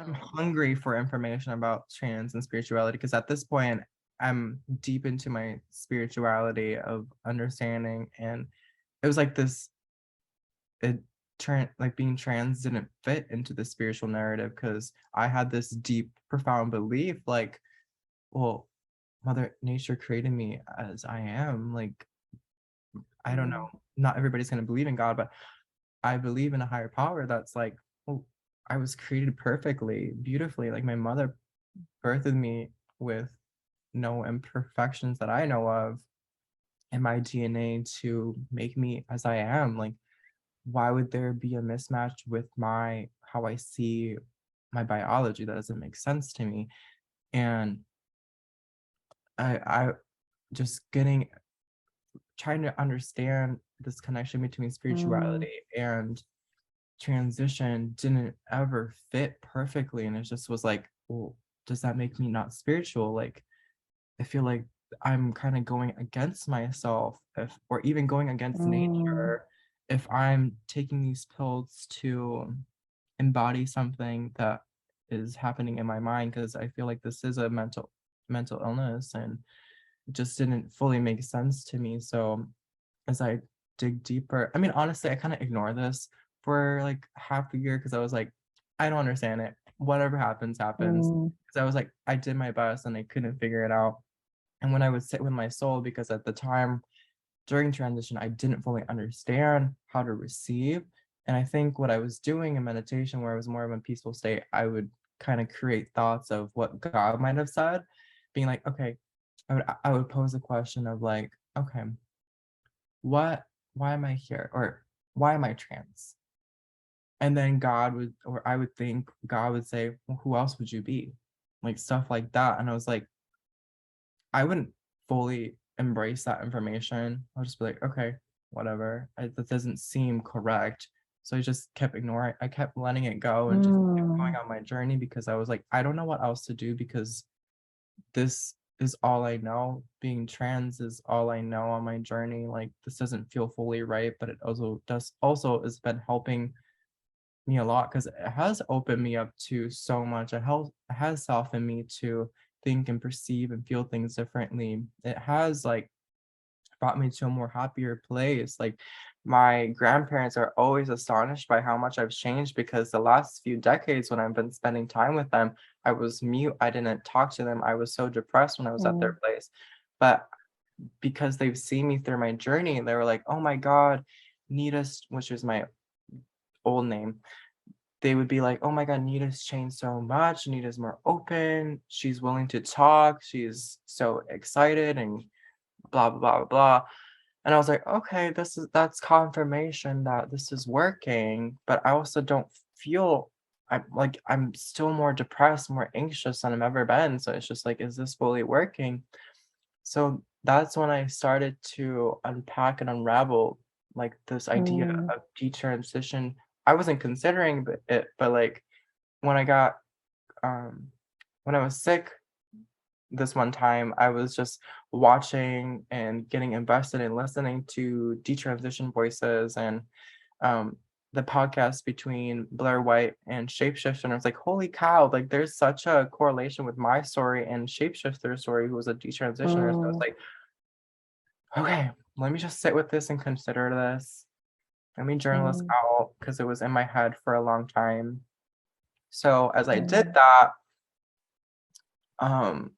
I'm hungry for information about trans and spirituality because at this point I'm deep into my spirituality of understanding, and it was like this it like being trans didn't fit into the spiritual narrative because I had this deep profound belief like, well, mother nature created me as I am. Like, I don't Mm, know, not everybody's going to believe in God, but I believe in a higher power that's like, oh, I was created perfectly, beautifully. Like my mother birthed me with no imperfections that I know of in my DNA to make me as I am. Like, why would there be a mismatch with my how I see my biology? That doesn't make sense to me. And I just getting trying to understand this connection between mm, spirituality and transition didn't ever fit perfectly. And it just was like, well, does that make me not spiritual? Like, I feel like I'm kind of going against myself, if or even going against mm, nature, if I'm taking these pills to embody something that is happening in my mind, because I feel like this is a mental illness, and it just didn't fully make sense to me. So as I dig deeper, I mean, honestly, I kind of ignore this for like half a year because I was like, I don't understand it. Whatever happens, happens. mm, Because I was like, I did my best and I couldn't figure it out. And when I would sit with my soul, because at the time during transition, I didn't fully understand how to receive. And I think what I was doing in meditation, where I was more of a peaceful state, I would kind of create thoughts of what God might have said, being like, okay, I would pose a question of like, okay, what why am I here? Or why am I trans? And then God would, or I would think God would say, well, who else would you be? Like stuff like that. And I was like, I wouldn't fully embrace that information. I'll just be like, okay, whatever. That doesn't seem correct. So I just kept ignoring. I kept letting it go and just kept going mm, on my journey because I was like, I don't know what else to do because this is all I know. Being trans is all I know on my journey. Like this doesn't feel fully right, but it also has been helping me a lot because it has opened me up to so much. It has softened me to think and perceive and feel things differently. It has like brought me to a more happier place. Like my grandparents are always astonished by how much I've changed because the last few decades when I've been spending time with them, I was mute. I didn't talk to them. I was so depressed when I was at their mm, place. But because they've seen me through my journey, they were like, oh my God, Nita's, which is my old name, they would be like, "Oh my god, Nita's changed so much. Nita's more open. She's willing to talk. She's so excited and blah blah blah blah blah." And I was like, "Okay, that's confirmation that this is working." But I also don't feel I'm still more depressed, more anxious than I've ever been. So it's just like, is this fully working? So that's when I started to unpack and unravel like this idea mm, of detransition. I wasn't considering it, but like when I got um when I was sick this one time, I was just watching and getting invested in listening to detransition voices and um the podcast between Blair White and Shapeshifter. And I was like, holy cow, like there's such a correlation with my story and Shapeshifter's story, who was a detransitioner. So I was mm, like, okay, let me just sit with this and consider this. Let me journal this mm, out because it was in my head for a long time. So as I did mm, that, um,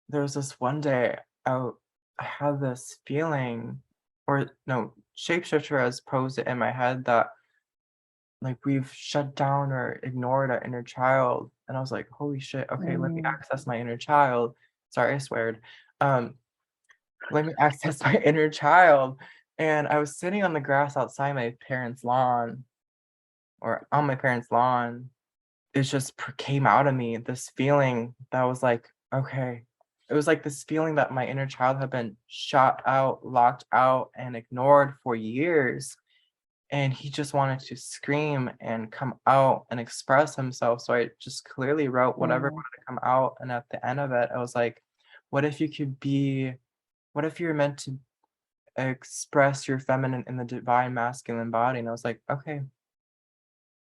there was this one day I had this feeling, or no, Shapeshifter has posed it in my head that like we've shut down or ignored our inner child. And I was like, holy shit, okay, let me mm, access my inner child. Sorry, I sweared. Um, let me access my inner child. And I was sitting on the grass outside my parents' lawn or on my parents' lawn. It just came out of me, this feeling that was like, okay. It was like this feeling that my inner child had been shut out, locked out, and ignored for years. And he just wanted to scream and come out and express himself. So I just clearly wrote whatever mm, wanted to come out. And at the end of it, I was like, what if you could be, what if you're meant to express your feminine in the divine masculine body? And I was like, okay,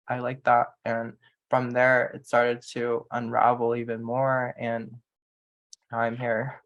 I like that. And from there, it started to unravel even more, and now I'm here.